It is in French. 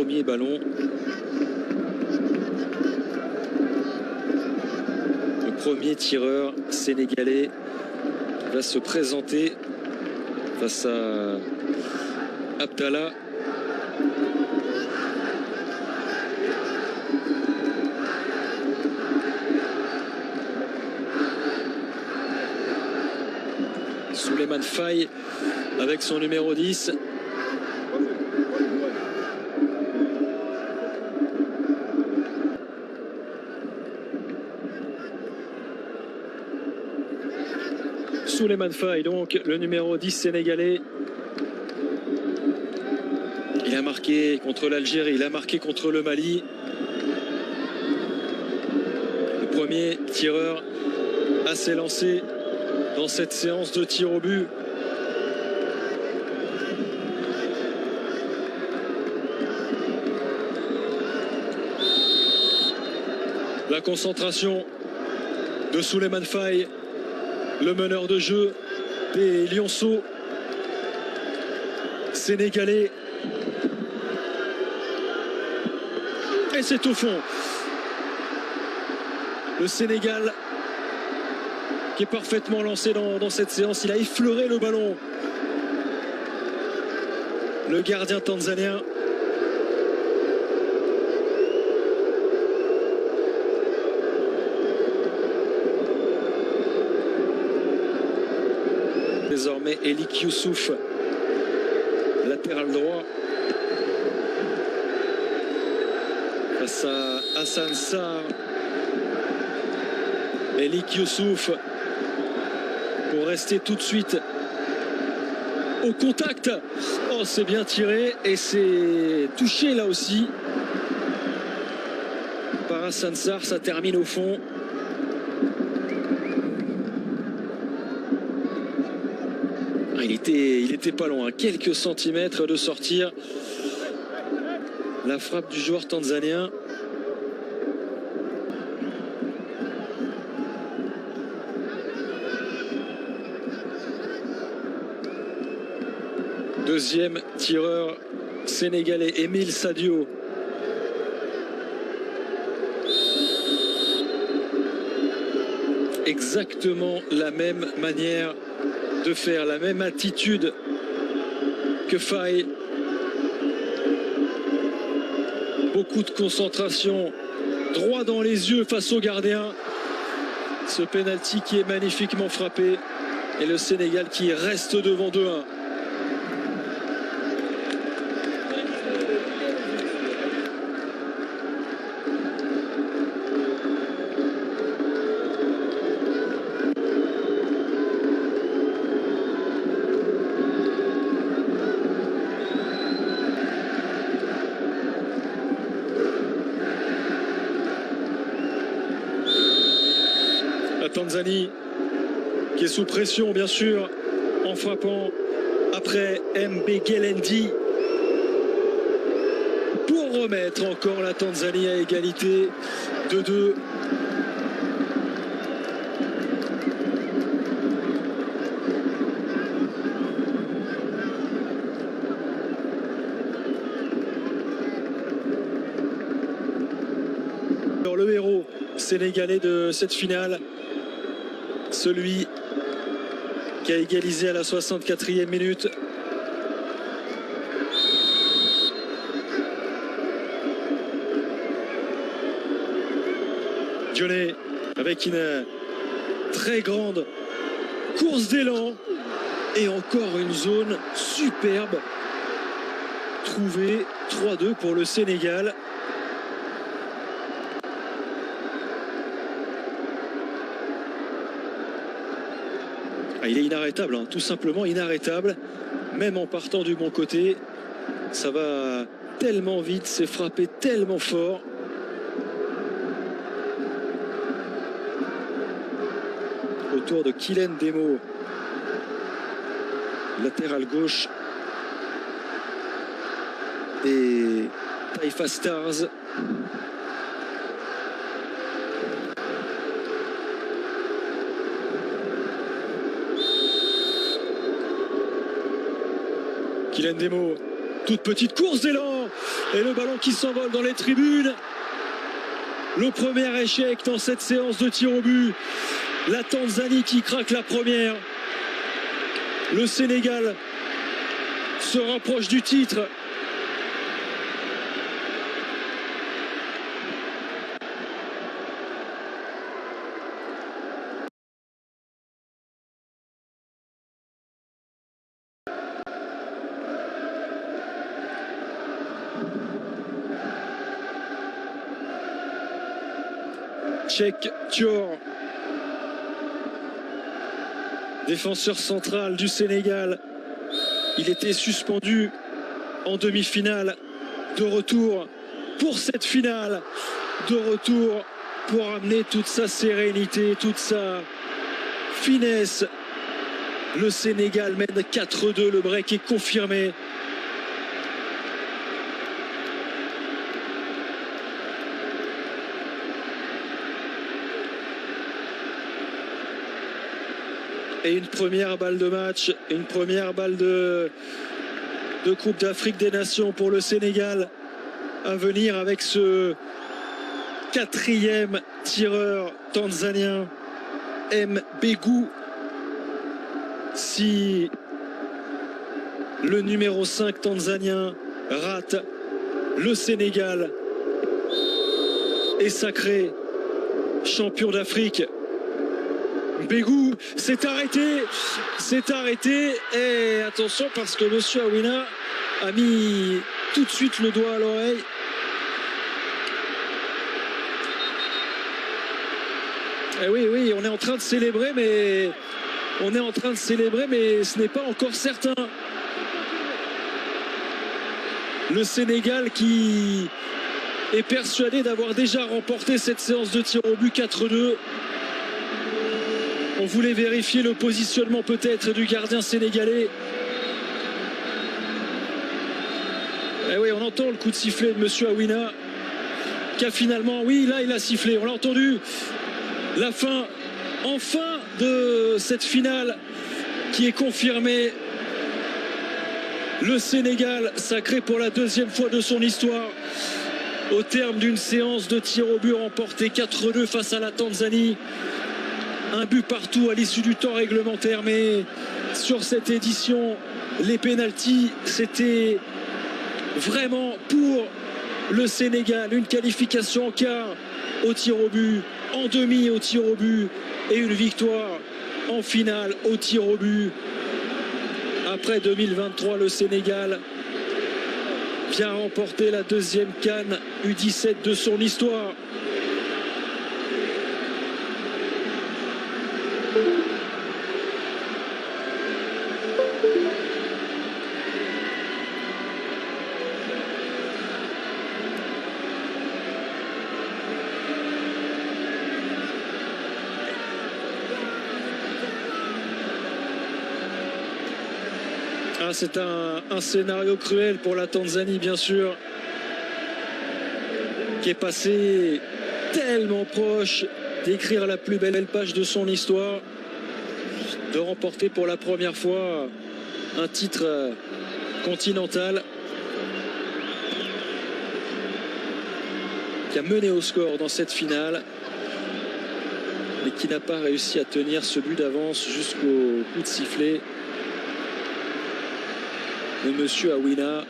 premier ballon. Le premier tireur sénégalais va se présenter face à Abdallah. Souleymane Faye avec son numéro 10. Souleymane Faye, donc le numéro 10 sénégalais. Il a marqué contre l'Algérie, il a marqué contre le Mali. Le premier tireur à s'élancer dans cette séance de tir au but. La concentration de Souleymane Faye, le meneur de jeu des Lionceaux sénégalais. Et c'est au fond. Le Sénégal qui est parfaitement lancé dans cette séance. Il a effleuré le ballon. Le gardien tanzanien. Désormais, Elik Youssouf, latéral droit. Face à Hassan Sarr. Elik Youssouf pour rester tout de suite au contact. Oh, c'est bien tiré et c'est touché là aussi par Hassan Sarr. Ça termine au fond. Il était pas loin, quelques centimètres de sortir. La frappe du joueur tanzanien. Deuxième tireur sénégalais, Émile Sadio. Exactement la même manière de faire, la même attitude que Faye. Beaucoup de concentration, droit dans les yeux face au gardien. Ce pénalty qui est magnifiquement frappé et le Sénégal qui reste devant 2-1. Tanzanie qui est sous pression bien sûr en frappant après Mbegelendi pour remettre encore la Tanzanie à égalité 2-2. Le héros sénégalais de cette finale, celui qui a égalisé à la 64e minute. Dionné avec une très grande course d'élan et encore une zone superbe trouvée. 3-2 pour le Sénégal. Il est inarrêtable, hein, tout simplement inarrêtable, même en partant du bon côté. Ça va tellement vite, c'est frappé tellement fort. Autour de Kylian Demo, latéral gauche. Et Taifa Stars. Kylian Demo, toute petite course d'élan Et le ballon qui s'envole dans les tribunes. Le premier échec dans cette séance de tir au but. La Tanzanie qui craque la première. Le Sénégal se rapproche du titre. Cheick Dior, défenseur central du Sénégal. Il était suspendu en demi-finale. De retour pour cette finale. De retour pour amener toute sa sérénité, toute sa finesse. Le Sénégal mène 4-2. Le break est confirmé. Et une première balle de match, une première balle de Coupe d'Afrique des Nations pour le Sénégal à venir avec ce 4e tireur tanzanien, Mbegu. Si le numéro 5 tanzanien rate, le Sénégal est sacré champion d'Afrique. Mbegu s'est arrêté et attention parce que monsieur Awina a mis tout de suite le doigt à l'oreille. Et oui, on est en train de célébrer, mais ce n'est pas encore certain. Le Sénégal qui est persuadé d'avoir déjà remporté cette séance de tir au but 4-2. On voulait vérifier le positionnement peut-être du gardien sénégalais. Et oui, on entend le coup de sifflet de monsieur Awina qui a finalement, oui, là il a sifflé, on l'a entendu. La fin, enfin, de cette finale qui est confirmée. Le Sénégal sacré pour la 2e fois de son histoire au terme d'une séance de tir au but remportée 4-2 face à la Tanzanie. Un but partout à l'issue du temps réglementaire, mais sur cette édition, les pénaltys, c'était vraiment pour le Sénégal. Une qualification en quart au tir au but, en demi au tir au but et une victoire en finale au tir au but. Après 2023, le Sénégal vient remporter la 2e CAN U17 de son histoire. Ah, c'est un scénario cruel pour la Tanzanie, bien sûr, qui est passé tellement proche d'écrire la plus belle page de son histoire, de remporter pour la première fois un titre continental, qui a mené au score dans cette finale, mais qui n'a pas réussi à tenir ce but d'avance jusqu'au coup de sifflet de monsieur Awina.